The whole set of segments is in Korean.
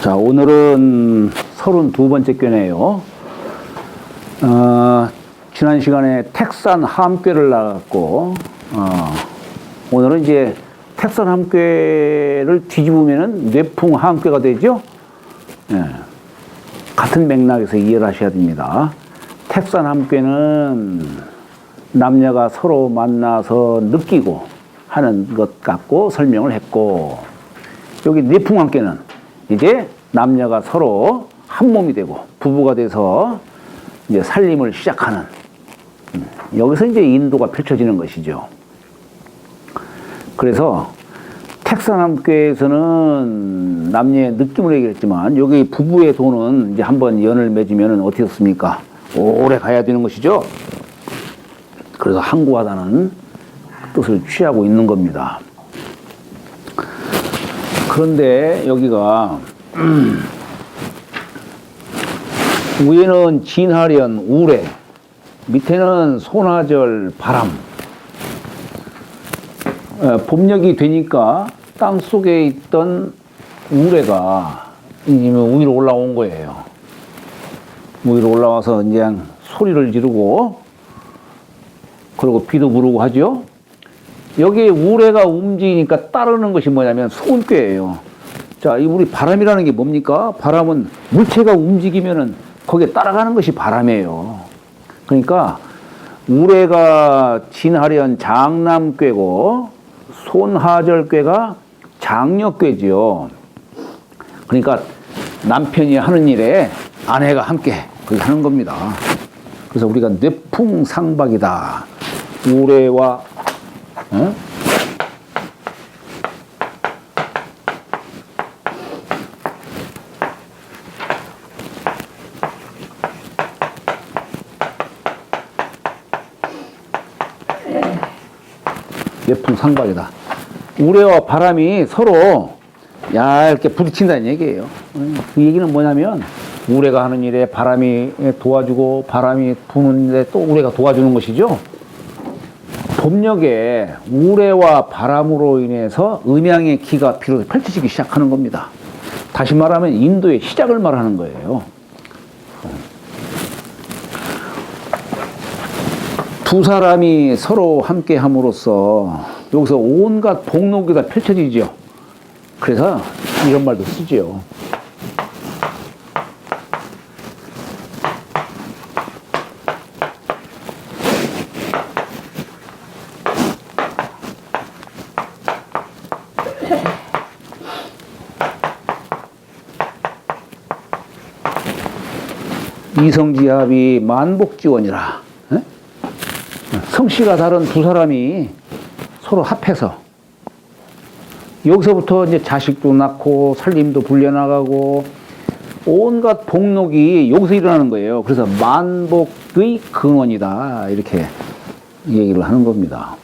자, 오늘은 32번째 꾀네요. 지난 시간에 택산 함꾀를 나갔고, 오늘은 이제 택산 함꾀를 뒤집으면은 뇌풍 함꾀가 되죠? 예. 같은 맥락에서 이해를 하셔야 됩니다. 택산 함꾀는 남녀가 서로 만나서 느끼고 하는 것 같고 설명을 했고, 여기 뇌풍 함께는 이제 남녀가 서로 한 몸이 되고 부부가 돼서 이제 살림을 시작하는, 여기서 이제 인도가 펼쳐지는 것이죠. 그래서 택산함께에서는 남녀의 느낌을 얘기했지만, 여기 부부의 도는 이제 한번 연을 맺으면 어떻게 됐습니까? 오래 가야 되는 것이죠. 그래서 항구하다는 뜻을 취하고 있는 겁니다. 그런데 여기가 위에는 진하련 우레, 밑에는 소나절 바람. 봄녘이 되니까 땅 속에 있던 우레가 위로 올라온 거예요. 위로 올라와서 이제 소리를 지르고, 그리고 비도 부르고 하죠. 여기에 우레가 움직이니까 따르는 것이 뭐냐면 소금꾀예요. 자, 이 우리 바람이라는 게 뭡니까? 바람은 물체가 움직이면은 거기에 따라가는 것이 바람이에요. 그러니까 우레가 진하련 장남꾀고 손하절꾀가 장녀꾀지요. 그러니까 남편이 하는 일에 아내가 함께 그렇게 하는 겁니다. 그래서 우리가 뇌풍상박이다. 우레와 뇌풍상박이다. 우레와 바람이 서로 얇게 부딪힌다는 얘기예요. 그 얘기는 뭐냐면, 우레가 하는 일에 바람이 도와주고, 바람이 부는데 또 우레가 도와주는 것이죠. 봄녘에 우레와 바람으로 인해서 음양의 기가 비로소 펼쳐지기 시작하는 겁니다. 다시 말하면 인도의 시작을 말하는 거예요. 두 사람이 서로 함께 함으로써 여기서 온갖 복록이 다 펼쳐지죠. 그래서 이런 말도 쓰지요. 이성지합이 만복지원이라. 성씨가 다른 두 사람이 서로 합해서 여기서부터 이제 자식도 낳고 살림도 불려나가고 온갖 복록이 여기서 일어나는 거예요. 그래서 만복의 근원이다, 이렇게 얘기를 하는 겁니다.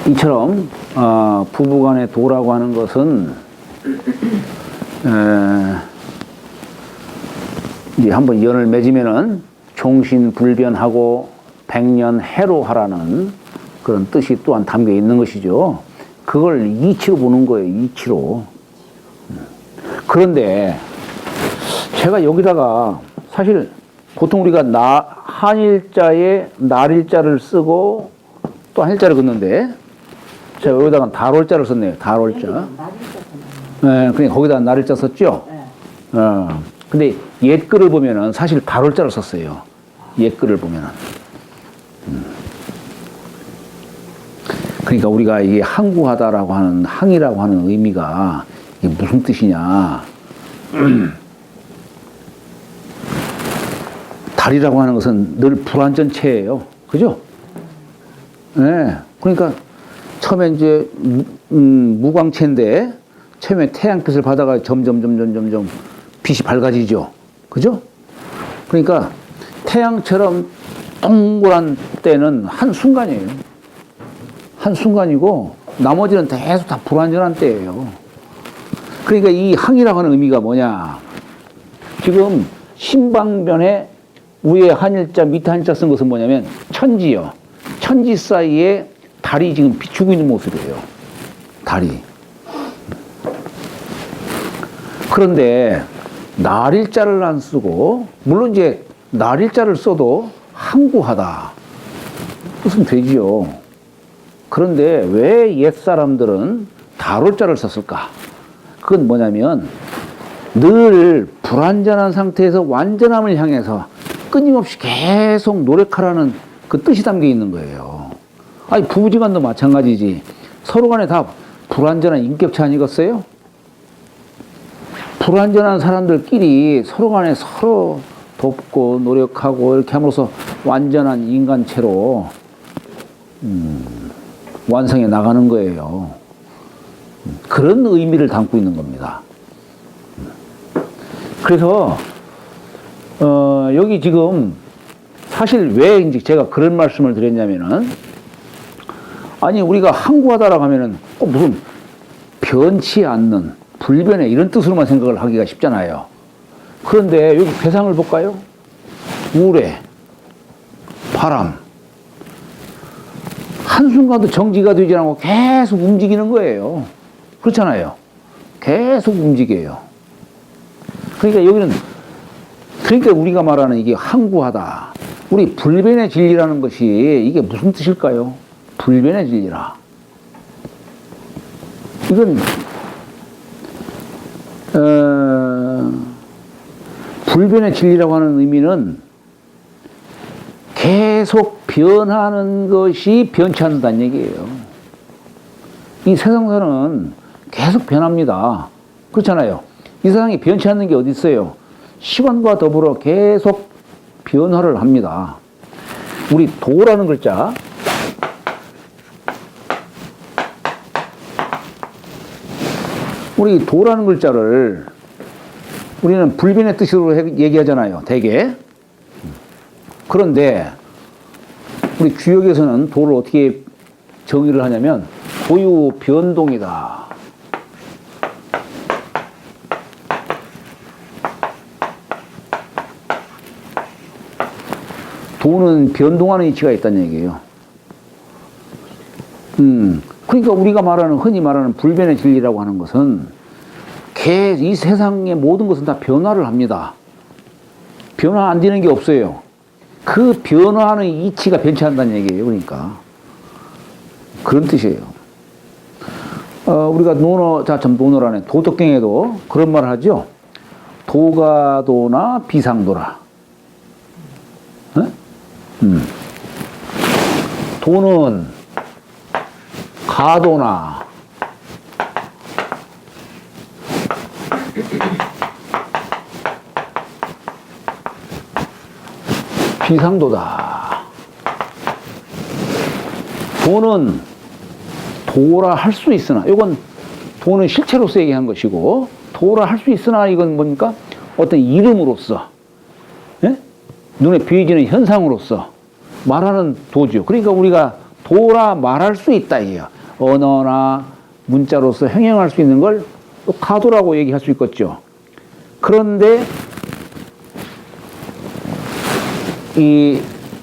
이처럼 부부간의 도라고 하는 것은 이제 한번 연을 맺으면은 종신불변하고 백년해로하라는 그런 뜻이 또한 담겨 있는 것이죠. 그걸 이치로 보는 거예요, 이치로. 그런데 제가 여기다가 사실 보통 우리가 한일자에 날일자를 쓰고 또 한일자를 긋는데, 제가 여기다가 달월자를 썼네요. 달월자. 네, 그러니까 거기다 날일자 썼죠. 근데 옛 글을 보면은 사실 달월자를 썼어요. 옛 글을 보면은. 그러니까 우리가 이게 항구하다라고 하는, 항이라고 하는 의미가 이게 무슨 뜻이냐. 달이라고 하는 것은 늘 불완전체예요. 그죠? 네. 그러니까 처음에 이제 무광체인데 처음에 태양빛을 받아가 점점 빛이 밝아지죠. 그죠? 그러니까 태양처럼 동그란 때는 한순간이에요. 한순간이고 나머지는 계속 다 불완전한 때예요. 그러니까 이 항이라고 하는 의미가 뭐냐. 지금 신방변에 위에 한일자 밑에 한일자 쓴 것은 뭐냐면 천지요. 천지 사이에 달이 지금 비추고 있는 모습이에요. 달이. 그런데 날일자를 안 쓰고, 물론 이제 날일자를 써도 항구하다. 뜻은 되지요. 그런데 왜 옛사람들은 달월자를 썼을까? 그건 뭐냐면 늘 불완전한 상태에서 완전함을 향해서 끊임없이 계속 노력하라는 그 뜻이 담겨 있는 거예요. 아니, 부부지간도 마찬가지지. 서로 간에 다 불완전한 인격체 아니겠어요? 불완전한 사람들끼리 서로 간에 서로 돕고 노력하고 이렇게 함으로써 완전한 인간체로 완성해 나가는 거예요. 그런 의미를 담고 있는 겁니다. 그래서 여기 지금 사실 왜 이제 제가 그런 말씀을 드렸냐면은, 아니 우리가 항구하다라고 하면은 꼭 무슨 변치 않는 불변의 이런 뜻으로만 생각을 하기가 쉽잖아요. 그런데 여기 배상을 볼까요? 우레, 바람, 한순간도 정지가 되지 않고 계속 움직이는 거예요. 그렇잖아요. 계속 움직여요. 그러니까 여기는, 그러니까 우리가 말하는 이게 항구하다. 우리 불변의 진리라는 것이 이게 무슨 뜻일까요? 불변의 진리라. 이건 불변의 진리라고 하는 의미는 계속 변하는 것이 변치 않는다는 얘기예요. 이 세상사는 계속 변합니다. 그렇잖아요. 이 세상에 변치 않는 게 어디 있어요? 시간과 더불어 계속 변화를 합니다. 우리 도라는 글자, 우리 도라는 글자를 우리는 불변의 뜻으로 얘기하잖아요, 대개. 그런데 우리 주역에서는 도를 어떻게 정의를 하냐면 고유 변동이다. 도는 변동하는 이치가 있다는 얘기예요. 그러니까 우리가 흔히 말하는 불변의 진리라고 하는 것은 이 세상의 모든 것은 다 변화를 합니다. 변화 안 되는 게 없어요. 그 변화하는 이치가 변치 않는다는 얘기예요. 그러니까 그런 뜻이에요. 우리가 논어란에 도덕경에도 그런 말을 하죠. 도가 도나 비상도라. 도는 가도나 비상도다. 도는 도라 할 수 있으나, 이건 도는 실체로서 얘기한 것이고, 도라 할 수 있으나 이건 뭡니까? 어떤 이름으로서, 예? 눈에 보이지는 현상으로서 말하는 도죠. 그러니까 우리가 도라 말할 수 있다 이게요. 언어나 문자로서 행용할 수 있는 걸 가도라고 얘기할 수 있겠죠. 그런데 이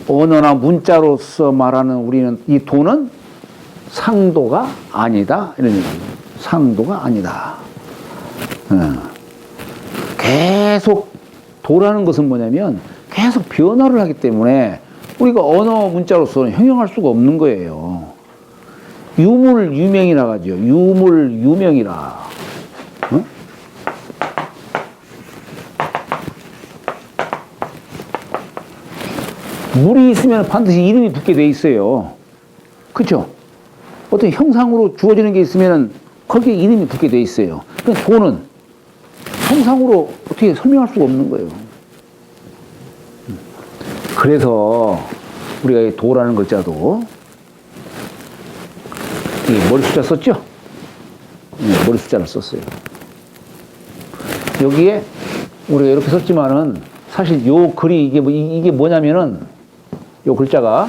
언어나 문자로서 말하는 우리는 이 도는 상도가 아니다 이런 얘기예요. 상도가 아니다. 계속 도라는 것은 뭐냐면 계속 변화를 하기 때문에 우리가 언어 문자로서는 형용할 수가 없는 거예요. 유물유명이라 하죠. 유물유명이라. 물이 있으면 반드시 이름이 붙게 돼 있어요. 그렇죠? 어떤 형상으로 주어지는 게 있으면 거기에 이름이 붙게 돼 있어요. 그러니까 도는 형상으로 어떻게 설명할 수가 없는 거예요. 그래서 우리가 이 도라는 글자도 이 머리 숫자 썼죠? 네, 머리 숫자를 썼어요. 여기에 우리가 이렇게 썼지만은 사실 요 글이 이게 뭐냐면은 요 글자가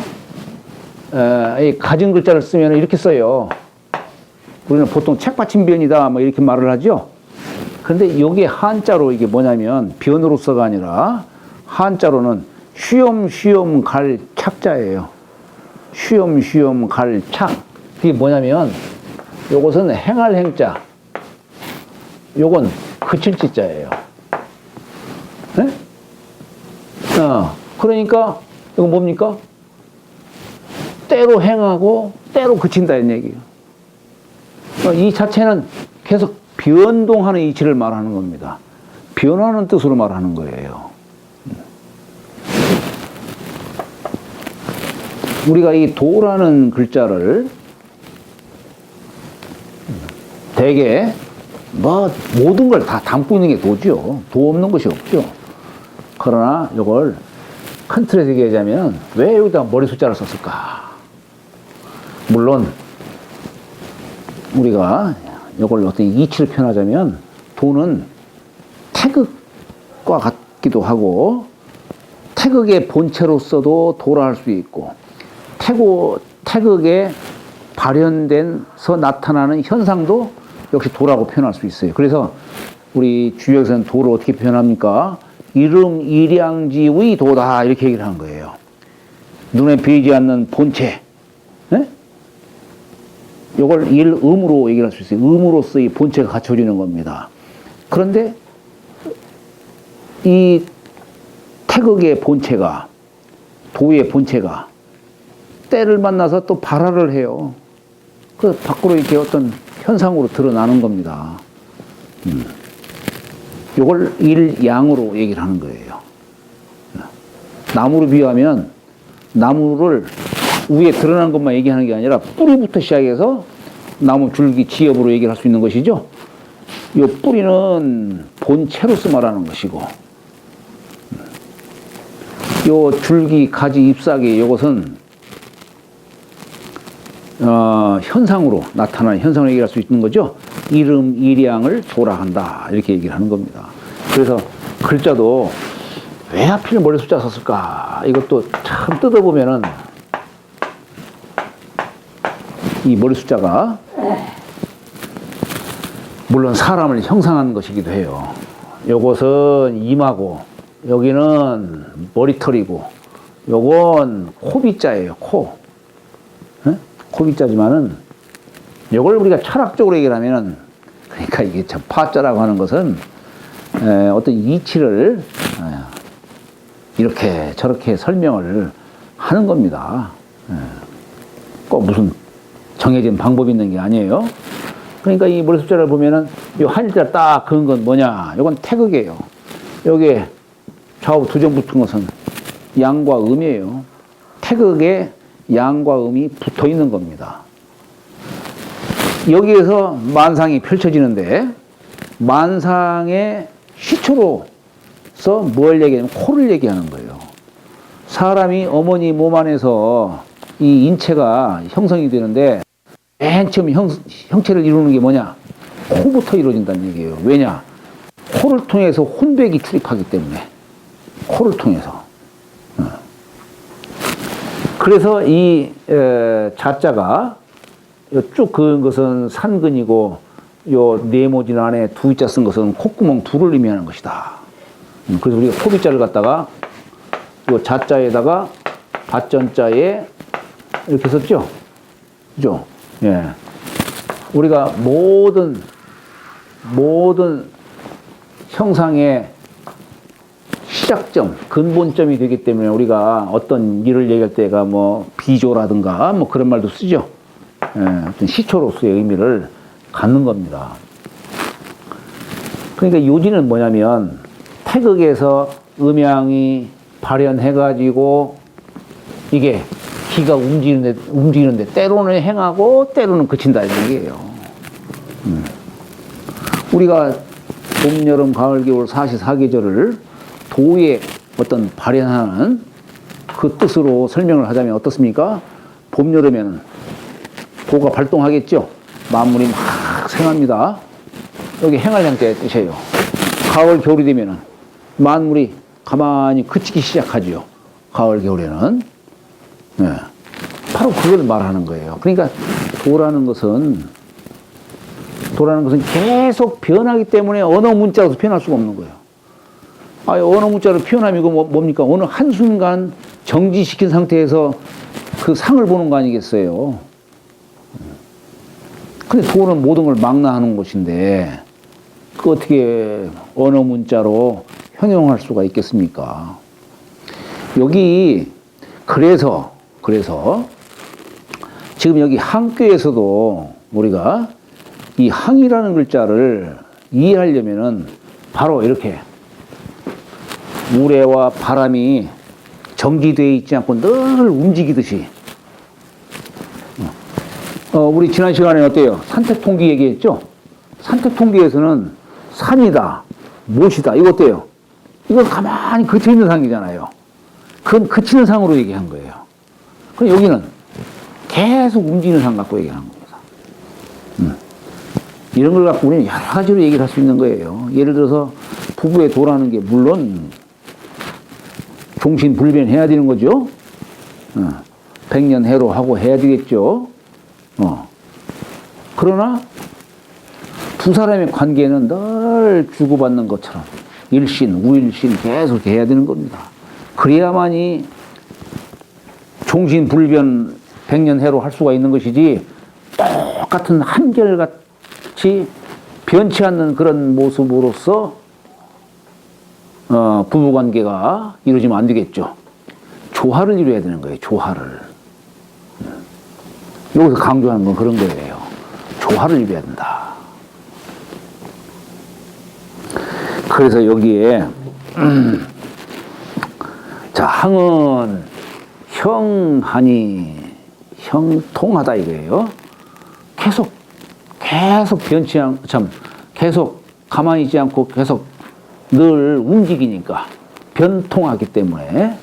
이 가진 글자를 쓰면 이렇게 써요. 우리는 보통 책받침변이다 뭐 이렇게 말을 하죠. 그런데 여기에 한자로 이게 뭐냐면 변으로서가 아니라 한자로는 쉬엄쉬엄 갈 착자예요. 쉬엄쉬엄 갈 착. 그게 뭐냐면 요것은 행할 행자. 요건 그칠 지자예요. 네? 그러니까 이거 뭡니까? 때로 행하고 때로 그친다 이런 얘기예요. 이 자체는 계속 변동하는 이치를 말하는 겁니다. 변하는 뜻으로 말하는 거예요. 우리가 이 도라는 글자를 대개 뭐 모든 걸 다 담고 있는 게 도죠. 도 없는 것이 없죠. 그러나 이걸 큰 틀에서 얘기하자면 왜 여기다 머리 숫자를 썼을까? 물론 우리가 이걸 어떤 이치를 표현하자면 도는 태극과 같기도 하고 태극의 본체로서도 도라 할 수 있고 태극에 발현돼서 나타나는 현상도 역시 도라고 표현할 수 있어요. 그래서 우리 주역에서는 도를 어떻게 표현합니까? 이름 일양지의 도다 이렇게 얘기를 하는 거예요. 눈에 보이지 않는 본체. 네? 이걸 일음으로 얘기를 할 수 있어요. 음으로서의 본체가 갖춰지는 겁니다. 그런데 이 태극의 본체가 도의 본체가 때를 만나서 또 발화를 해요. 그 밖으로 이렇게 어떤 현상으로 드러나는 겁니다. 이걸 일양으로 얘기를 하는 거예요. 나무로 비유하면 나무를 위에 드러난 것만 얘기하는 게 아니라 뿌리부터 시작해서 나무 줄기 지엽으로 얘기를 할 수 있는 것이죠. 이 뿌리는 본체로서 말하는 것이고 이 줄기, 가지, 잎사귀 이것은 현상으로 나타나는 현상을 얘기할 수 있는 거죠. 이름, 일양을 도라한다 이렇게 얘기를 하는 겁니다. 그래서 글자도 왜 하필 머리 숫자 썼을까? 이것도 참 뜯어보면은 이 머리 숫자가 물론 사람을 형상하는 것이기도 해요. 요것은 이마고 여기는 머리털이고 요건 코비자예요. 코. 네? 코비자지만은 요걸 우리가 철학적으로 얘기를 하면은 그러니까 이게 참 파자라고 하는 것은 어떤 이치를 이렇게 저렇게 설명을 하는 겁니다. 꼭 무슨 정해진 방법이 있는 게 아니에요. 그러니까 이 머리 숫자를 보면은 요 한자 딱 그은 건 뭐냐? 요건 태극이에요. 여기에 좌우 두 점 붙은 것은 양과 음이에요. 태극에 양과 음이 붙어 있는 겁니다. 여기에서 만상이 펼쳐지는데 만상의 시초로서 뭘 얘기하냐면 코를 얘기하는 거예요. 사람이 어머니 몸 안에서 이 인체가 형성이 되는데 맨 처음 형체를 이루는 게 뭐냐? 코부터 이루어진다는 얘기예요. 왜냐? 코를 통해서 혼백이 출입하기 때문에 코를 통해서. 그래서 이 자자가 쭉 그은 것은 산근이고 요 네모진 안에 두 자 쓴 것은 콧구멍 둘을 의미하는 것이다. 그래서 우리가 소비자를 갖다가 요 자자에다가 밭전자에 이렇게 썼죠. 그죠? 예. 우리가 모든 형상의 시작점, 근본점이 되기 때문에 우리가 어떤 일을 얘기할 때가 뭐 비조라든가 뭐 그런 말도 쓰죠. 예, 어떤 시초로서의 의미를 갖는 겁니다. 그러니까 요지는 뭐냐면 태극에서 음양이 발현해가지고 이게 기가 움직이는데 때로는 행하고 때로는 그친다 이런 얘기예요. 우리가 봄, 여름, 가을, 겨울 44계절을 도에 어떤 발현하는 그 뜻으로 설명을 하자면 어떻습니까? 봄, 여름에는 도가 발동하겠죠. 만물이 막 생합니다. 여기 행할 형태의 뜻이에요. 가을, 겨울이 되면은 만물이 가만히 그치기 시작하죠. 가을, 겨울에는. 네. 바로 그걸 말하는 거예요. 그러니까 도라는 것은 계속 변하기 때문에 언어 문자로서 표현할 수가 없는 거예요. 언어 문자로 표현하면 이거 뭡니까? 어느 한순간 정지시킨 상태에서 그 상을 보는 거 아니겠어요? 근데 도는 모든 걸 망라하는 것인데, 그 어떻게 언어 문자로 형용할 수가 있겠습니까? 여기 그래서 지금 여기 항교에서도 우리가 이 항이라는 글자를 이해하려면은 바로 이렇게 우레와 바람이 정지되어 있지 않고 늘 움직이듯이 우리 지난 시간에 어때요? 산택통기 얘기했죠? 산택통기에서는 산이다, 못이다, 이거 어때요? 이건 가만히 그쳐 있는 상이잖아요. 그건 그치는 상으로 얘기한 거예요. 그럼 여기는 계속 움직이는 상 갖고 얘기하는 겁니다. 이런 걸 갖고 우리는 여러 가지로 얘기를 할 수 있는 거예요. 예를 들어서 부부의 도라는 게 물론 종신불변해야 되는 거죠. 백년해로 하고 해야 되겠죠. 그러나 두 사람의 관계는 늘 주고받는 것처럼 일신, 우일신 계속 해야 되는 겁니다. 그래야만이 종신불변 백년해로 할 수가 있는 것이지 똑같은 한결같이 변치 않는 그런 모습으로서 부부관계가 이루어지면 안 되겠죠. 조화를 이루어야 되는 거예요. 조화를. 여기서 강조하는 건 그런 거예요. 조화를 이루어야 된다. 그래서 여기에 자, 항은 형하니 형통하다 이거예요. 계속 변치 계속 가만히 있지 않고 계속 늘 움직이니까 변통하기 때문에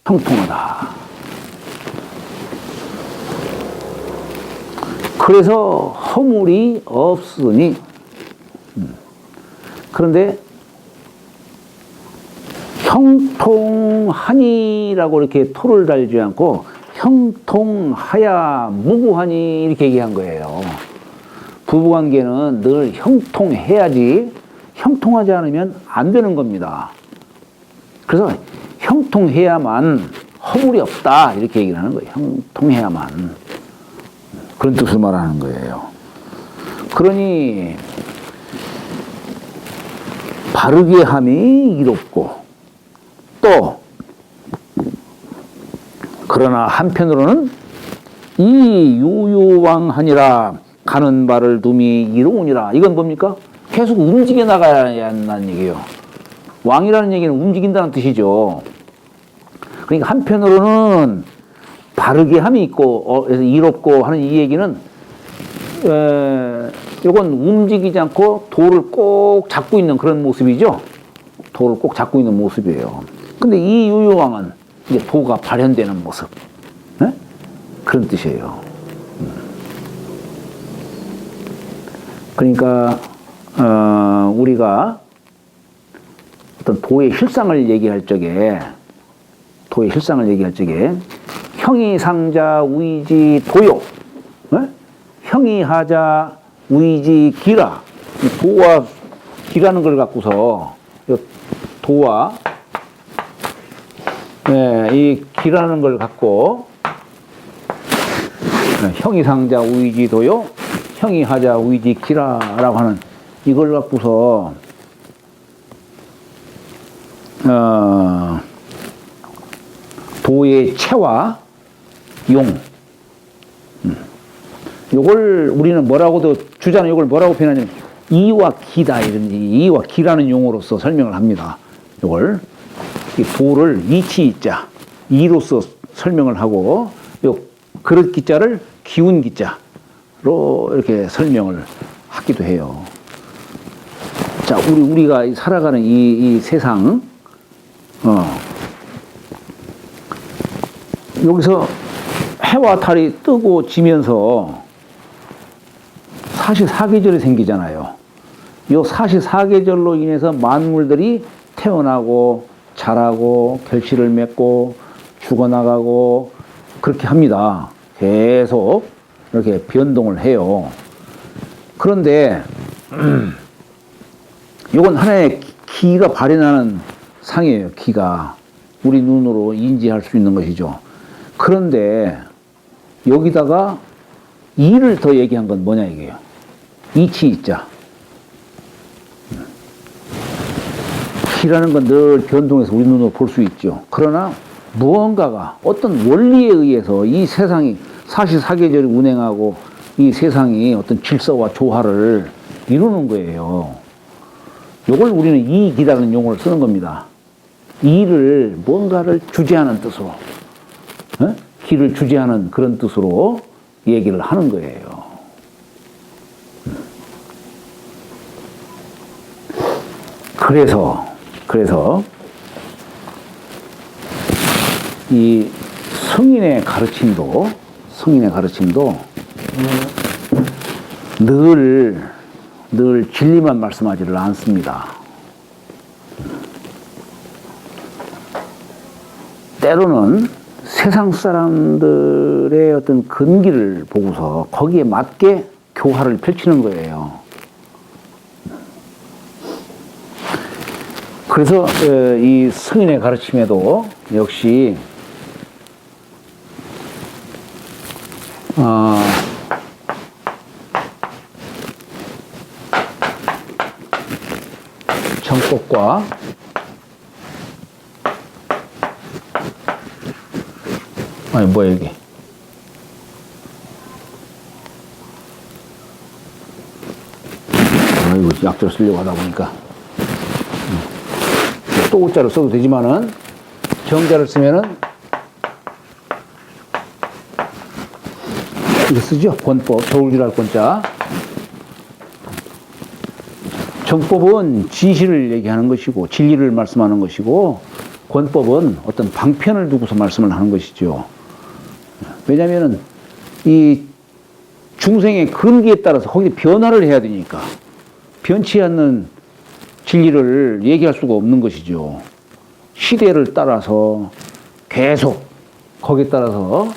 형통하다. 그래서 허물이 없으니 그런데 형통하니라고 이렇게 토를 달지 않고 형통하야 무구하니 이렇게 얘기한 거예요. 부부관계는 늘 형통해야지 형통하지 않으면 안 되는 겁니다. 그래서 형통해야만 허물이 없다 이렇게 얘기를 하는 거예요. 형통해야만. 그런 뜻을 말하는 거예요. 그러니 바르게 함이 이롭고 또 그러나 한편으로는 이 유유왕하니라 가는 바를 둠이 이로우니라. 이건 뭡니까? 계속 움직여 나가야 한다는 얘기예요. 왕이라는 얘기는 움직인다는 뜻이죠. 그러니까 한편으로는 바르게 함이 있고 이롭고 하는 이 얘기는 이건 움직이지 않고 돌을 꼭 잡고 있는 그런 모습이죠. 돌을 꼭 잡고 있는 모습이에요. 근데 이 유유왕은 이제 도가 발현되는 모습. 네? 그런 뜻이에요. 그러니까 우리가 어떤 도의 실상을 얘기할 적에 형이 상자 우이지 도요, 네? 형이 하자 우이지 기라. 도와 기라는 걸 갖고서 도와 이 기라는 걸 갖고 형이 상자 우이지 도요, 형이 하자 우이지 기라라고 하는 이걸 갖고서 도의 체와 용 요걸 우리는 뭐라고도 주자는 요걸 뭐라고 표현하냐면 이와 기다 이런 이와 기라는 용어로서 설명을 합니다. 요걸 이 도를 이치이자 이로서 설명을 하고 요 그릇 기자를 기운 기자로 이렇게 설명을 하기도 해요. 자, 우리가 살아가는 이 세상 여기서 해와 달이 뜨고 지면서 사시사계절이 생기잖아요. 이 사시사계절로 인해서 만물들이 태어나고 자라고 결실을 맺고 죽어나가고 그렇게 합니다. 계속 이렇게 변동을 해요. 그런데 이건 하나의 기가 발현하는 상이에요. 기가 우리 눈으로 인지할 수 있는 것이죠. 그런데 여기다가 이를 더 얘기한 건 뭐냐 이게요. 이치이자. 기라는 건 늘 변동해서 우리 눈으로 볼 수 있죠. 그러나 무언가가 어떤 원리에 의해서 이 세상이 사시사계절이 운행하고 이 세상이 어떤 질서와 조화를 이루는 거예요. 이걸 우리는 이익이라는 용어를 쓰는 겁니다. 이를 뭔가를 주재하는 뜻으로, 기를 주재하는 그런 뜻으로 얘기를 하는 거예요. 그래서 이 성인의 가르침도 늘 진리만 말씀하지를 않습니다. 때로는 세상 사람들의 어떤 근기를 보고서 거기에 맞게 교화를 펼치는 거예요. 그래서 이 성인의 가르침에도 역시 정법과 아니 뭐야 이게 이거 약자를 쓰려고 하다 보니까 또 오자를 써도 되지만은 정자를 쓰면은 이거 쓰죠. 권법, 저울질할 권자. 정법은 진실을 얘기하는 것이고 진리를 말씀하는 것이고 권법은 어떤 방편을 두고서 말씀을 하는 것이죠. 왜냐하면은 이 중생의 근기에 따라서 거기에 변화를 해야 되니까 변치 않는 진리를 얘기할 수가 없는 것이죠. 시대를 따라서 계속 거기에 따라서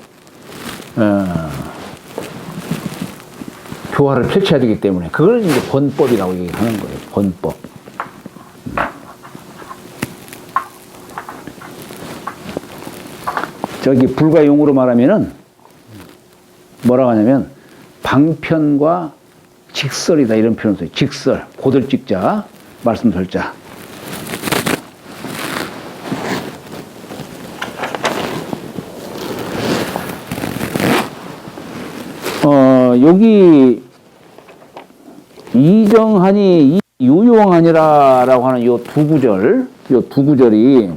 교화를 펼쳐야 되기 때문에 그걸 이제 권법이라고 얘기하는 거예요. 권법. 저기 불가용어로 말하면은 뭐라고 하냐면 방편과 직설이다 이런 표현을 써요. 직설, 고들직자, 말씀설자. 여기 이정하니 유용하니라라고 하는 요 두 구절이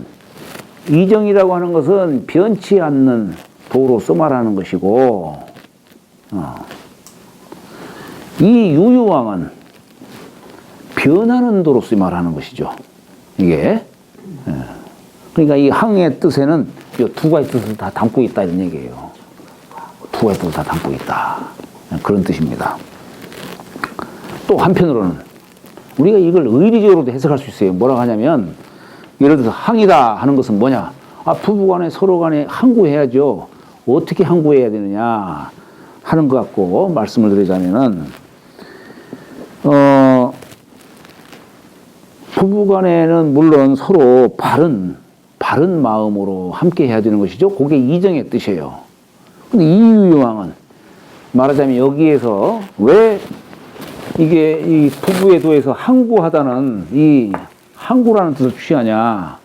이정이라고 하는 것은 변치 않는 도로서 말하는 것이고 이 유유왕은 변하는 도로서 말하는 것이죠. 이게 그러니까 이 항의 뜻에는 이 두 가지 뜻을 다 담고 있다 이런 얘기예요. 두 가지 뜻을 다 담고 있다 그런 뜻입니다. 또 한편으로는 우리가 이걸 의리적으로도 해석할 수 있어요. 뭐라고 하냐면 예를 들어서 항이다 하는 것은 뭐냐? 부부간에 서로간에 항구해야죠. 어떻게 항구해야 되느냐 하는 것 갖고 말씀을 드리자면은 부부간에는 물론 서로 바른 마음으로 함께 해야 되는 것이죠. 그게 이정의 뜻이에요. 근데 이유유왕은 말하자면 여기에서 왜 이게 이 부부에 도해서 항구하다는 이 항구라는 뜻을 취하냐?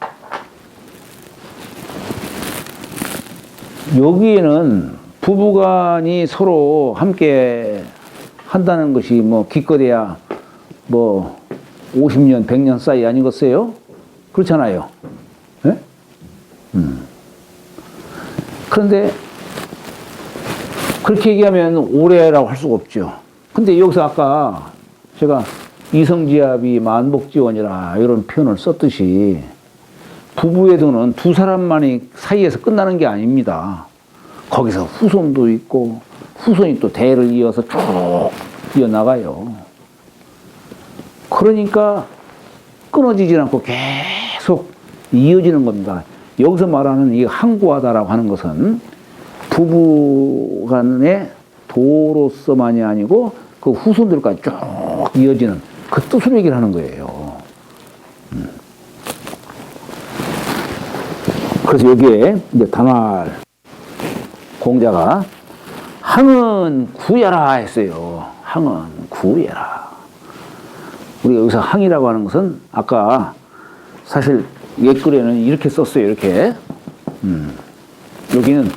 여기에는 부부간이 서로 함께 한다는 것이 뭐 기껏해야 뭐 50년, 100년 사이 아니겠어요? 그렇잖아요. 네? 그런데 그렇게 얘기하면 오래라고 할 수가 없죠. 근데 여기서 아까 제가 이성지합이 만복지원이라 이런 표현을 썼듯이 부부애도는 두 사람만이 사이에서 끝나는 게 아닙니다. 거기서 후손도 있고 후손이 또 대를 이어서 쭉 이어나가요. 그러니까 끊어지지 않고 계속 이어지는 겁니다. 여기서 말하는 이 항구하다라고 하는 것은 부부간의 도로서만이 아니고 그 후손들까지 쭉 이어지는 그 뜻으로 얘기를 하는 거예요. 그래서 여기에 이제 단활 공자가 항은 구해라 했어요. 항은 구해라. 우리가 여기서 항이라고 하는 것은 아까 사실 옛글에는 이렇게 썼어요. 이렇게. 여기는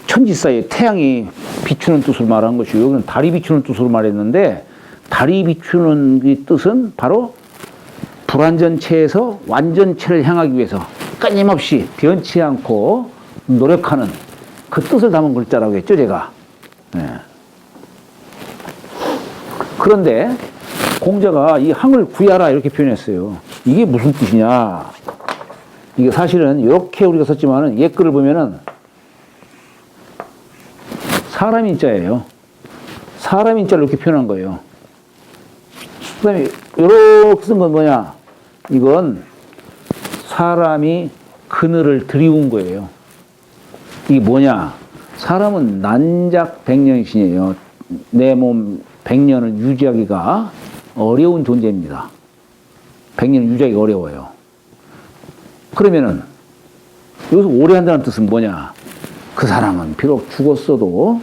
천지 사이에 태양이 비추는 뜻으로 말한 것이고 여기는 달이 비추는 뜻으로 말했는데 달이 비추는 이 뜻은 바로 불완전체에서 완전체를 향하기 위해서 끊임없이 변치 않고 노력하는 그 뜻을 담은 글자라고 했죠, 제가. 네. 그런데 공자가 이 항을 구하라 이렇게 표현했어요. 이게 무슨 뜻이냐? 이게 사실은 이렇게 우리가 썼지만은 옛글을 보면은 사람 인자예요. 사람 인자를 이렇게 표현한 거예요. 그 다음에 이렇게 쓴 건 뭐냐? 이건 사람이 그늘을 들이운 거예요. 이게 뭐냐? 사람은 난작 백년신이에요. 내 몸 100년을 유지하기가 어려운 존재입니다. 100년을 유지하기가 어려워요. 그러면은 여기서 오래 한다는 뜻은 뭐냐? 그 사람은 비록 죽었어도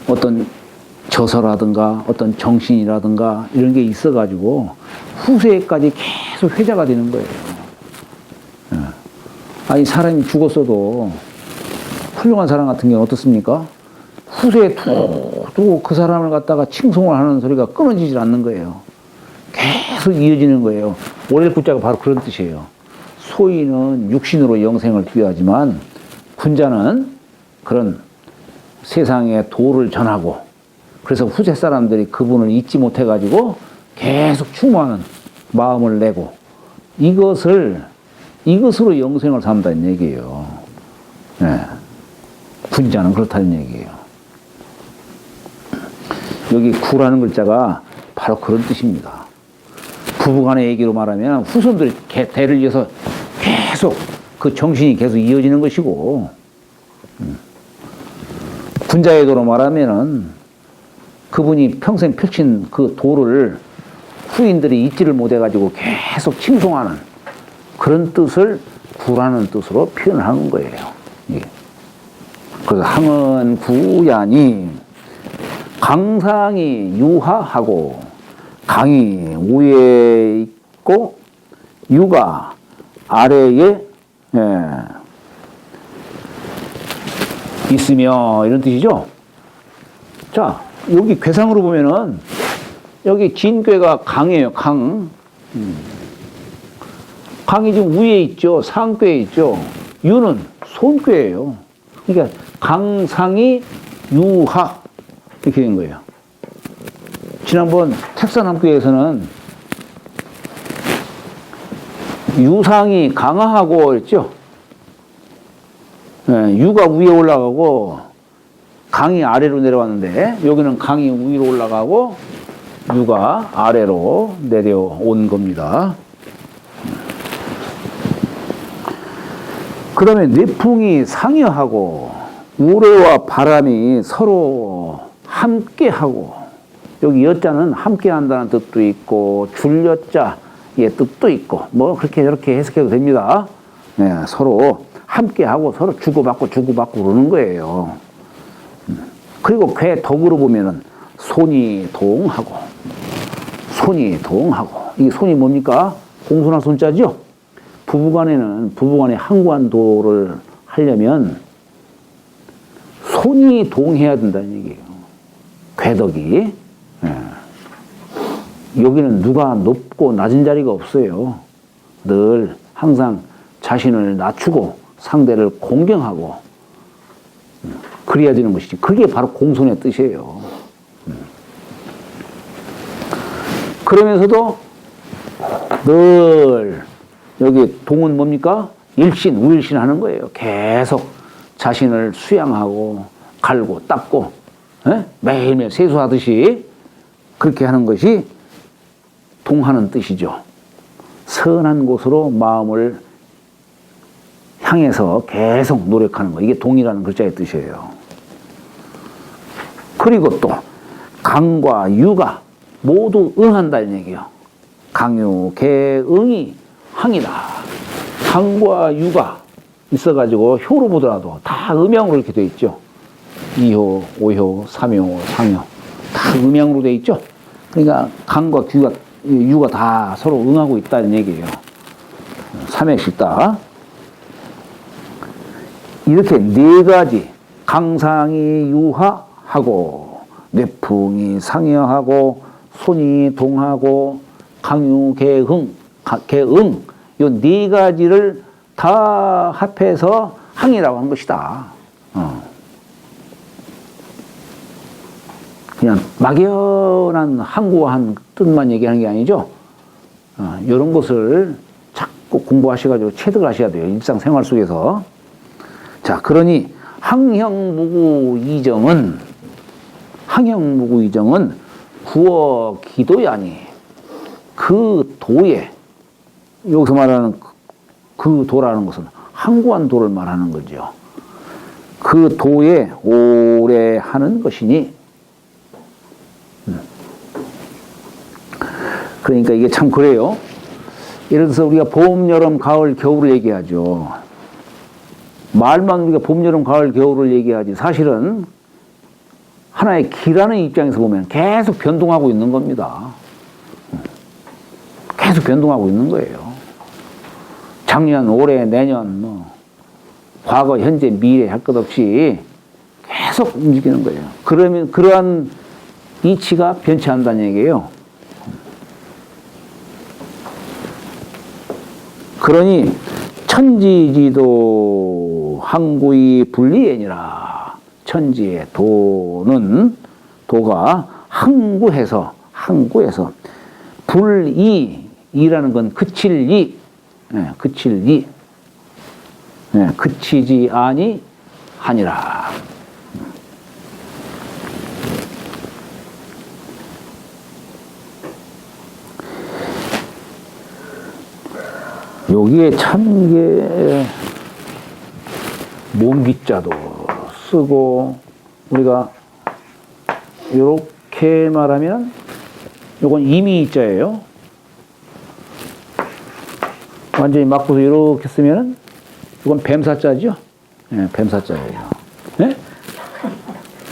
어떤 저서라든가 어떤 정신이라든가 이런 게 있어가지고 후세까지 계속 회자가 되는 거예요. 아니 사람이 죽었어도 훌륭한 사람 같은 경우는 어떻습니까? 후세에 두고 그 사람을 갖다가 칭송을 하는 소리가 끊어지질 않는 거예요. 계속 이어지는 거예요. 오렐 구자가 바로 그런 뜻이에요. 소인은 육신으로 영생을 귀하지만 군자는 그런 세상의 도를 전하고 그래서 후세 사람들이 그분을 잊지 못해가지고 계속 추모하는 마음을 내고 이것으로 영생을 삼다는 얘기예요. 네. 군자는 그렇다는 얘기예요. 여기 구라는 글자가 바로 그런 뜻입니다. 부부간의 얘기로 말하면 후손들이 대를 이어서 계속 그 정신이 계속 이어지는 것이고 군자의 도로 말하면은 그분이 평생 펼친 그 도를 후인들이 잊지를 못해가지고 계속 칭송하는 그런 뜻을 구라는 뜻으로 표현하는 거예요. 그래서 항은 구야니 강상이 유하하고 강이 위에 있고 유가 아래에 있으며 이런 뜻이죠. 자, 여기 괴상으로 보면은 여기 진괴가 강이에요. 강. 강이 지금 위에 있죠. 상괴에 있죠. 유는 손괴예요. 그러니까 강상이 유하 이렇게 된 거예요. 지난번 택산함교에서는 유상이 강하하고 했죠. 네, 유가 위에 올라가고 강이 아래로 내려왔는데 여기는 강이 위로 올라가고 유가 아래로 내려온 겁니다. 그 다음에 내풍이 상여하고 우레와 바람이 서로 함께하고 여기 여자는 함께한다는 뜻도 있고 줄여자의 뜻도 있고 뭐 그렇게 저렇게 해석해도 됩니다. 네, 서로 함께하고 서로 주고받고 그러는 거예요. 그리고 괴 덕으로 보면은 손이 동하고 이 손이 뭡니까? 공손한 손자죠. 부부간의 항구한도를 하려면 손이 동해야 된다는 얘기예요. 괴덕이. 여기는 누가 높고 낮은 자리가 없어요. 늘 항상 자신을 낮추고 상대를 공경하고 그래야 되는 것이지. 그게 바로 공손의 뜻이에요. 그러면서도 늘 여기 동은 뭡니까? 일신, 우일신 하는 거예요. 계속 자신을 수양하고 갈고 닦고 매일매일 세수하듯이 그렇게 하는 것이 동하는 뜻이죠. 선한 곳으로 마음을 향해서 계속 노력하는 거. 이게 동이라는 글자의 뜻이에요. 그리고 또 강과 유가 모두 응한다는 얘기예요. 강유, 개응이 항이다. 강과 유가 있어가지고 효로 보더라도 다 음양으로 이렇게 되어 있죠. 2효, 5효, 3효, 상효 다 음양으로 되어 있죠. 그러니까 강과 규가 유가 다 서로 응하고 있다는 얘기예요. 삼액식다. 이렇게 네 가지, 강상이 유하하고 뇌풍이 상여하고 손이 동하고 강유 개응 요 네 가지를 다 합해서 항이라고 하는 것이다. 그냥 막연한 항구한 뜻만 얘기하는 게 아니죠. 이런 것을 자꾸 공부하셔가지고 체득을 하셔야 돼요. 일상생활 속에서. 자, 그러니 항형무구이정은 구어 기도야니 그 도에, 여기서 말하는 그 도라는 것은 항구한 도를 말하는 거죠. 그 도에 오래 하는 것이니, 그러니까 이게 참 그래요. 예를 들어서 우리가 봄, 여름, 가을, 겨울을 얘기하죠. 말만 우리가 봄, 여름, 가을, 겨울을 얘기하지 사실은 하나의 기라는 입장에서 보면 계속 변동하고 있는 겁니다. 계속 변동하고 있는 거예요. 작년, 올해, 내년, 과거, 현재, 미래 할 것 없이 계속 움직이는 거예요. 그러면 그러한 이치가 변치 않는다는 얘기예요. 그러니 천지지도 항구의 분리애니라. 천지의 도가 항구해서 이라는 건 그치지 아니 하니라. 여기에 참 이게 몸기자도 쓰고, 우리가 이렇게 말하면 이건 이미자예요. 완전히 막고서 이렇게 쓰면은 이건 뱀사자죠. 네, 뱀사자예요. 네?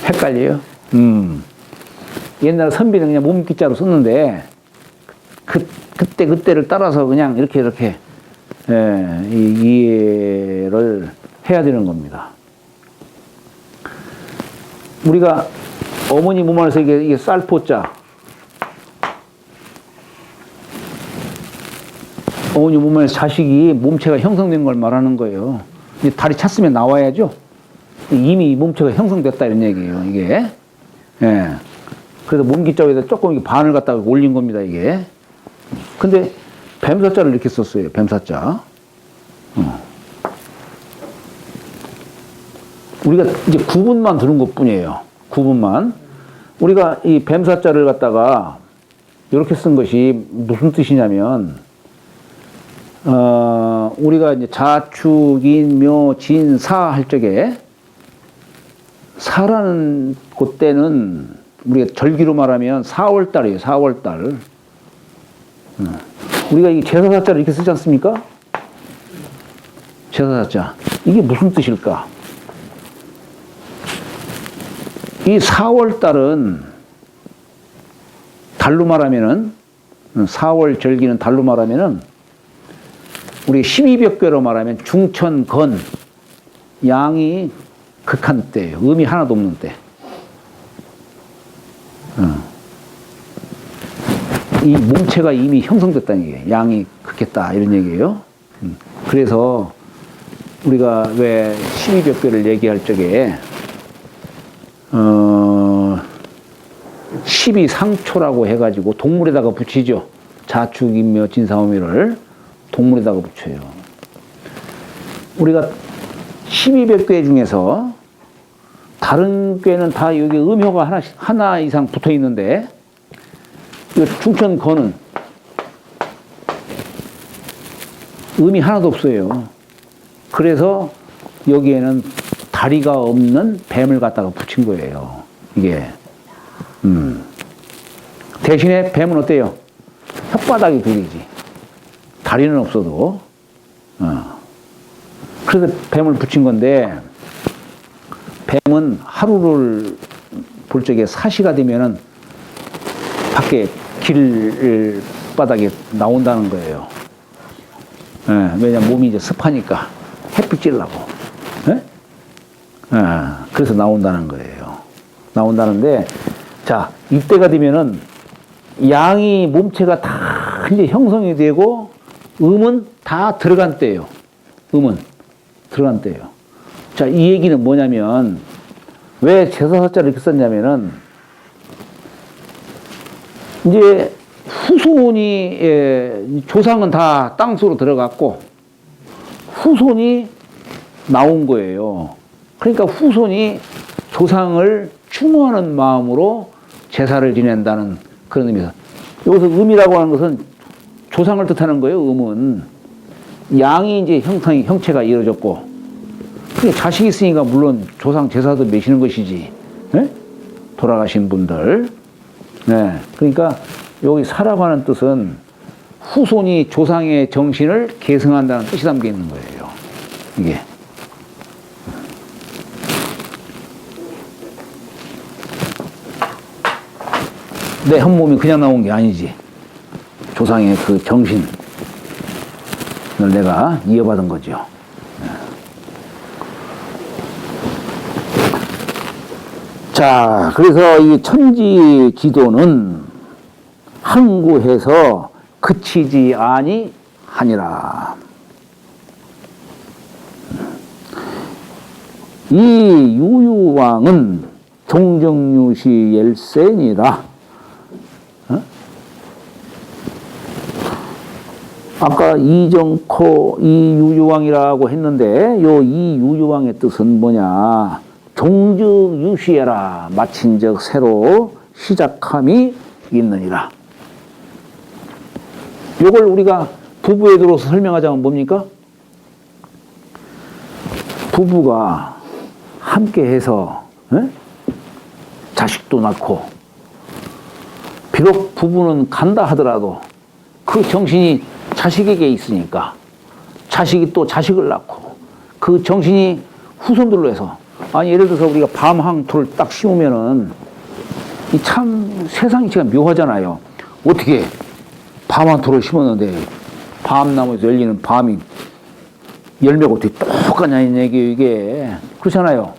헷갈려요. 옛날 선비는 그냥 몸기자로 썼는데 그때를 따라서 그냥 이렇게 이해를 해야 되는 겁니다. 우리가 어머니 몸 안에서 이게 쌀포자, 어머니 몸 안에서 자식이 몸체가 형성된 걸 말하는 거예요. 이제 다리 찼으면 나와야죠. 이미 몸체가 형성됐다 이런 얘기예요, 이게. 예. 그래서 몸기자 위에다 조금 반을 갖다가 올린 겁니다, 이게. 근데 뱀사자를 이렇게 썼어요, 뱀사자. 우리가 이제 구분만 들은 것 뿐이에요. 구분만. 우리가 이 뱀사자를 갖다가 이렇게 쓴 것이 무슨 뜻이냐면, 우리가 이제 자축인, 묘, 진, 사 할 적에, 사라는 그때는 우리가 절기로 말하면 4월달이에요, 4월달. 우리가 이 제사사자를 이렇게 쓰지 않습니까? 제사사자. 이게 무슨 뜻일까? 이 4월달은 달로 말하면은, 4월 절기는 달로 말하면은, 우리 12벽궤로 말하면 중천건, 양이 극한 때예요. 음이 하나도 없는 때. 이 몸체가 이미 형성됐다는 얘기예요. 양이 극했다 이런 얘기예요. 그래서 우리가 왜 12벽궤를 얘기할 적에 12상초라고 해가지고 동물에다가 붙이죠. 자축인묘 진사오미를 동물에다가 붙여요. 우리가 12벽궤 중에서 다른 궤는 다 여기 음효가 하나 이상 붙어 있는데, 이 중천건은 음이 하나도 없어요. 그래서 여기에는 다리가 없는 뱀을 갖다가 붙인 거예요. 이게. 대신에 뱀은 어때요? 혓바닥이 둘이지. 다리는 없어도. 그래서 뱀을 붙인 건데, 뱀은 하루를 볼 적에 사시가 되면은 밖에 길을 밑바닥에 나온다는 거예요. 예, 왜냐면 몸이 이제 습하니까 햇빛 쬐려고. 예? 예, 그래서 나온다는 거예요. 나온다는데, 자, 이때가 되면은 양이 몸체가 다 이제 형성이 되고 음은 다 들어간 때예요. 음은 들어간 때예요. 자, 이 얘기는 뭐냐면 왜 제사사자를 이렇게 썼냐면은 이제 후손이 조상은 다 땅속으로 들어갔고 후손이 나온 거예요. 그러니까 후손이 조상을 추모하는 마음으로 제사를 지낸다는 그런 의미에서 여기서 음이라고 하는 것은 조상을 뜻하는 거예요. 음은 양이 이제 형체가 이루어졌고 그러니까 자식이 있으니까 물론 조상 제사도 매시는 것이지. 네? 돌아가신 분들. 네. 그러니까 여기 사라고 하는 뜻은 후손이 조상의 정신을 계승한다는 뜻이 담겨 있는 거예요. 이게. 내 한 몸이 그냥 나온 게 아니지. 조상의 그 정신을 내가 이어받은 거죠. 자, 그래서 이 천지 기도는 항구해서 그치지 아니하니라. 이 유유왕은 종정유시 열세니라. 아까 이정코 이유유왕이라고 했는데 요 이유유왕의 뜻은 뭐냐? 종즉 유시해라. 마친즉 새로 시작함이 있느니라. 요걸 우리가 부부에 들어서 설명하자면 뭡니까? 부부가 함께 해서 자식도 낳고 비록 부부는 간다 하더라도 그 정신이 자식에게 있으니까 자식이 또 자식을 낳고 그 정신이 후손들로 해서 아니 예를 들어서 우리가 밤항토를 딱 심으면은 이 참 세상이 참 묘하잖아요. 어떻게 밤항토를 심었는데 밤나무에서 열리는 밤이 열매가 어떻게 똑같냐 이게 그렇잖아요.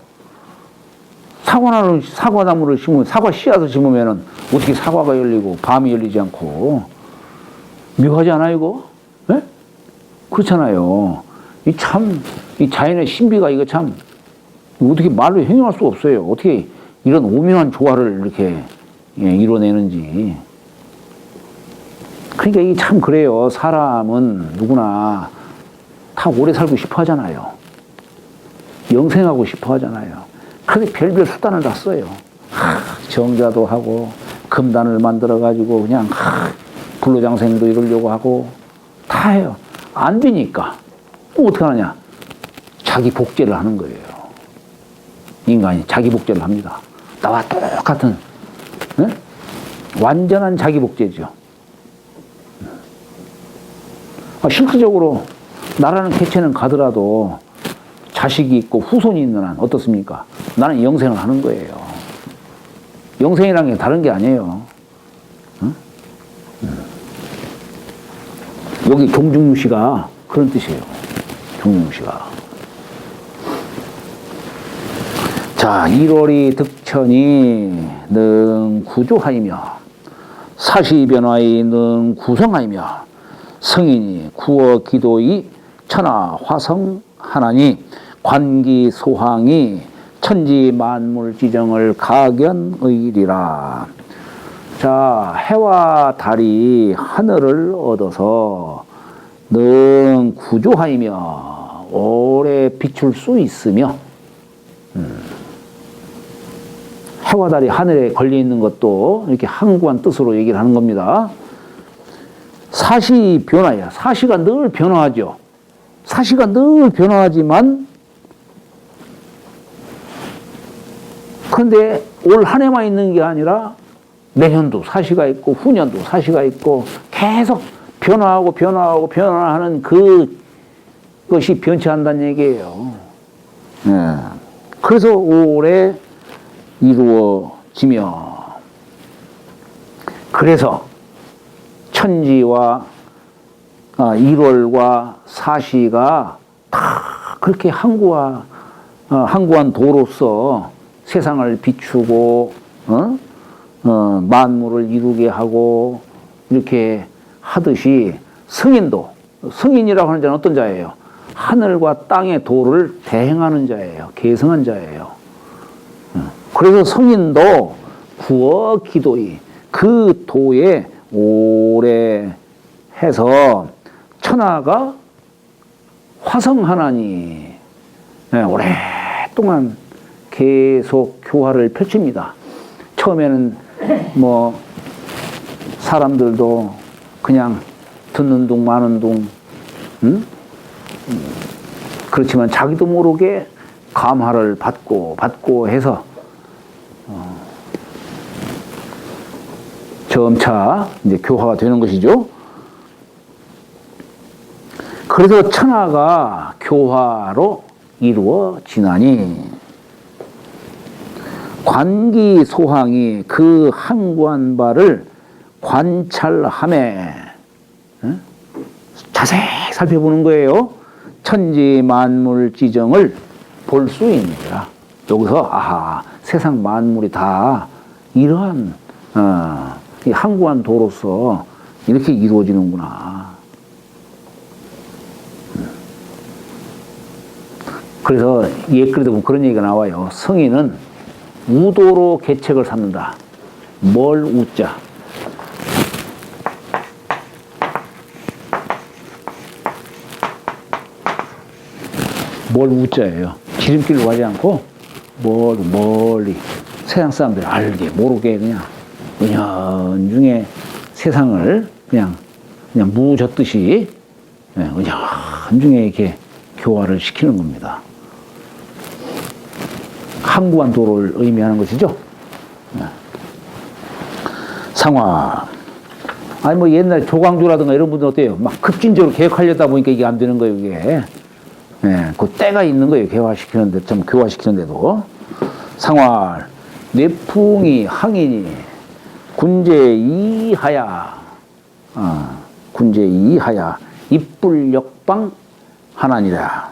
사과나무를 심으면 사과 씨앗을 심으면은 어떻게 사과가 열리고 밤이 열리지 않고 묘하지 않아요 이거? 네? 그렇잖아요. 이 자연의 신비가 이거 참 어떻게 말로 형용할 수가 없어요. 어떻게 이런 오묘한 조화를 이렇게 이뤄내는지. 그러니까 이게 참 그래요. 사람은 누구나 다 오래 살고 싶어 하잖아요. 영생하고 싶어 하잖아요. 그런데 별별 수단을 다 써요. 정자도 하고 금단을 만들어가지고 그냥 불로장생도 이루려고 하고 다 해요. 안 되니까 어떻게 하느냐? 자기 복제를 하는 거예요. 인간이 자기 복제를 합니다. 나와 똑같은 완전한 자기 복제죠. 실질적으로 나라는 개체는 가더라도 자식이 있고 후손이 있는 한 어떻습니까? 나는 영생을 하는 거예요. 영생이라는 게 다른 게 아니에요. 여기 종중유시가 그런 뜻이에요. 종중유시가. 자, 1월이 득천이 능 구조하이며 사시변화이 능 구성하이며 성인이 구어 기도이 천하 화성 하나니 관기 소황이 천지 만물 지정을 가견의리라. 자, 해와 달이 하늘을 얻어서 능 구조하이며 오래 비출 수 있으며 해와 달이 하늘에 걸려 있는 것도 이렇게 항구한 뜻으로 얘기를 하는 겁니다. 사시 변화야. 사시가 늘 변화하죠. 사시가 늘 변화하지만 그런데 올 한 해만 있는 게 아니라 내년도 사시가 있고 후년도 사시가 있고 계속 변화하는 그것이 변치한다는 얘기예요. 네. 그래서 오래 이루어지며 그래서 천지와 일월과 사시가 다 그렇게 항구한 도로서 세상을 비추고 만물을 이루게 하고 이렇게 하듯이 성인이라고 하는 자는 어떤 자예요? 하늘과 땅의 도를 대행하는 자예요. 계승한 자예요. 그래서 성인도 구어 기도이 그 도에 오래 해서 천하가 화성하나니 오랫동안 계속 교화를 펼칩니다. 처음에는 뭐 사람들도 그냥 듣는 둥 마는 둥 그렇지만 자기도 모르게 감화를 받고 해서 점차 이제 교화가 되는 것이죠. 그래서 천하가 교화로 이루어지나니 관기소항이 그 항구한 바를 관찰함에 자세히 살펴보는 거예요. 천지 만물 지정을 볼 수 있느니라. 여기서 아하 세상 만물이 다 이러한 이 항구한 도로서 이렇게 이루어지는구나. 그래서 옛글에도 보면 그런 얘기가 나와요. 성인은 우도로 계책을 삼는다. 뭘 우자? 뭘 우자예요. 지름길로 가지 않고 멀리 세상 사람들이 알게 모르게 그냥 은연중에 세상을 그냥 무젓듯이 은연중에 이렇게 교화를 시키는 겁니다. 항구한 도를 의미하는 것이죠. 상화. 아니 뭐 옛날 조광조라든가 이런 분들 어때요? 막 급진적으로 개혁하려다 보니까 이게 안 되는 거예요, 이게. 그 때가 있는 거예요, 개화시키는데, 좀 교화시키는데도. 상활, 내풍이 항이니, 군제 이하야, 군제 이하야, 입불역방 하나니라.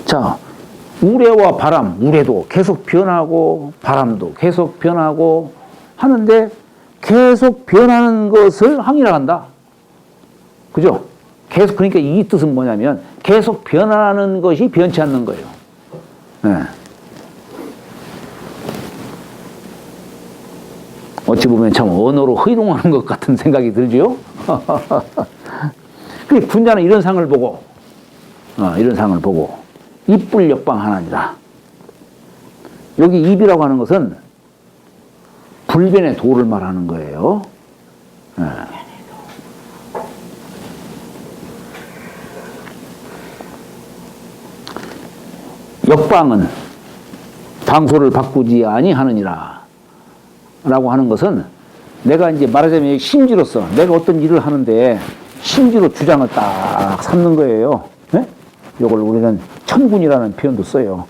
자, 우레와 바람, 우레도 계속 변하고, 바람도 계속 변하고 하는데, 계속 변하는 것을 항이라 한다. 그죠? 계속, 그러니까 이 뜻은 뭐냐면, 계속 변하는 것이 변치 않는 거예요. 어찌 보면 참 언어로 허용하는 것 같은 생각이 들죠? 그 군자는 이런 상을 보고, 입불역방 하나니라. 여기 입이라고 하는 것은 불변의 도를 말하는 거예요. 역방은 방소를 바꾸지 아니하느니라. 라고 하는 것은 내가 이제 말하자면 심지로서 내가 어떤 일을 하는데 심지로 주장을 딱 삼는 거예요. 이걸 우리는 천군이라는 표현도 써요.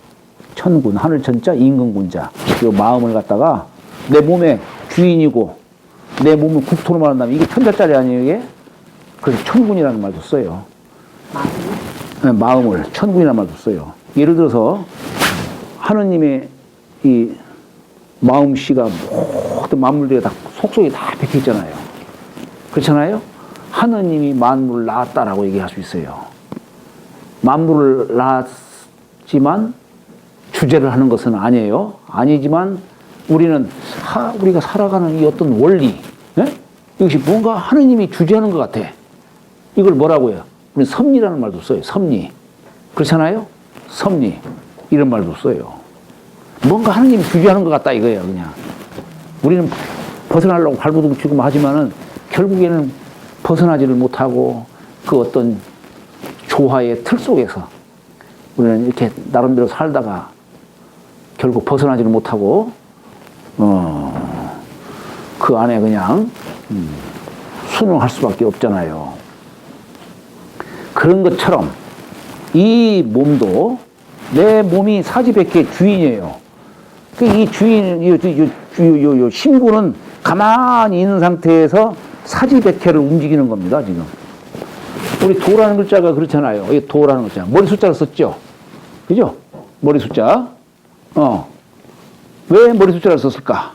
천군, 하늘천자, 임금군자. 이 마음을 갖다가 내 몸의 주인이고 내 몸을 국토로 말한다면 이게 천자짜리 아니에요, 이게? 그래서 천군이라는 말도 써요. 마음을 천군이라는 말도 써요. 예를 들어서 하느님의 이 마음씨가 모든 만물들이 다 속속에 다 박혀 있잖아요. 그렇잖아요? 하느님이 만물을 낳았다라고 얘기할 수 있어요. 만물을 낳았지만 주제를 하는 것은 아니에요. 아니지만 우리는 우리가 살아가는 이 어떤 원리, 이것이 뭔가 하느님이 주제하는 것 같아. 이걸 뭐라고 해요? 우리는 섭리라는 말도 써요. 섭리. 그렇잖아요? 섭리. 이런 말도 써요. 뭔가 하느님이 주제하는 것 같다 이거예요, 그냥. 우리는 벗어나려고 발버둥치고 하지만은 결국에는 벗어나지를 못하고 그 어떤 조화의 틀 속에서 우리는 이렇게 나름대로 살다가 결국 벗어나지를 못하고 그 안에 그냥 순응할 수밖에 없잖아요. 그런 것처럼 이 몸도 내 몸이 사지백의 주인이에요. 이 주인, 요 신구는 가만히 있는 상태에서 사지백회를 움직이는 겁니다, 지금. 우리 도라는 글자가 그렇잖아요. 이 도라는 글자. 머리 숫자를 썼죠? 그죠? 머리 숫자. 왜 머리 숫자를 썼을까?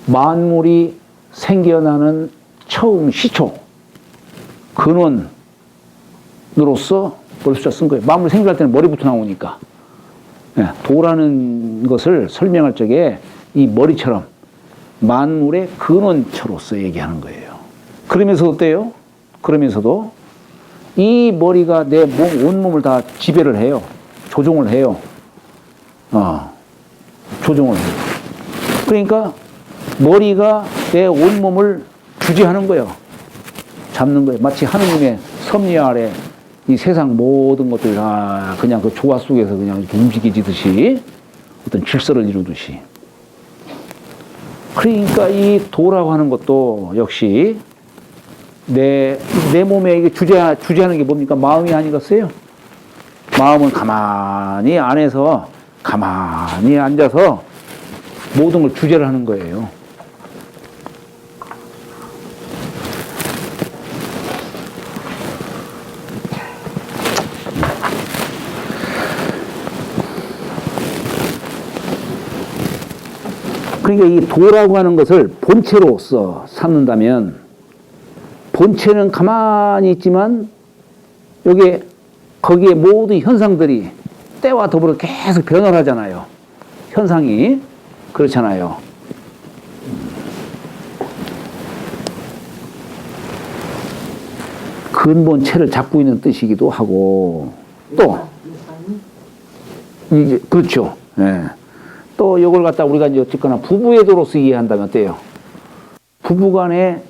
만물이 생겨나는 처음 시초, 근원으로서 머리 숫자 쓴 거예요. 만물이 생겨날 때는 머리부터 나오니까. 예, 도라는 것을 설명할 적에 이 머리처럼 만물의 근원처로서 얘기하는 거예요. 그러면서도 어때요? 그러면서도 이 머리가 내 온몸을 다 지배를 해요. 조종을 해요. 조종을 해요. 그러니까 머리가 내 온몸을 주재하는 거예요. 잡는 거예요. 마치 하느님의 섭리 아래 이 세상 모든 것들이 다 그냥 그 조화 속에서 그냥 이렇게 움직이듯이 어떤 질서를 이루듯이. 그러니까 이 도라고 하는 것도 역시 내 몸에 이게 주재하는 게 뭡니까? 마음이 아니겠어요? 마음은 가만히 안에서 가만히 앉아서 모든 걸 주재를 하는 거예요. 그러니까 이 도라고 하는 것을 본체로서 삼는다면 본체는 가만히 있지만 거기에 모든 현상들이 때와 더불어 계속 변화를 하잖아요. 현상이 그렇잖아요. 근본체를 잡고 있는 뜻이기도 하고 또 이제 그렇죠. 예. 또 이걸 갖다 우리가 이제 어쨌거나 부부의 도로서 이해한다면 어때요? 부부간에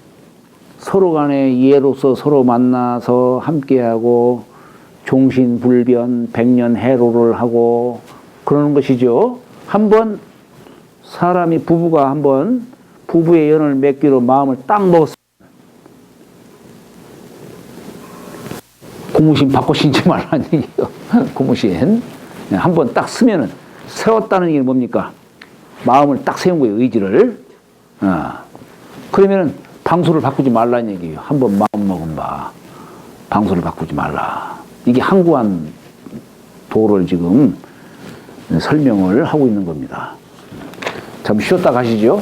서로 간에 이해로서 서로 만나서 함께하고 종신불변 백년해로를 하고 그러는 것이죠. 한번 사람이 부부가 한번 부부의 연을 맺기로 마음을 딱 먹었으면 고무신 바꿔 신지 말라는 얘기예요. 고무신 한번 딱 쓰면은 세웠다는 얘기는 뭡니까? 마음을 딱 세운 거예요. 의지를. 그러면은 방수를 바꾸지 말라는 얘기예요. 한번 마음 먹은 바 방수를 바꾸지 말라. 이게 항구한 도를 지금 설명을 하고 있는 겁니다. 잠시 쉬었다 가시죠.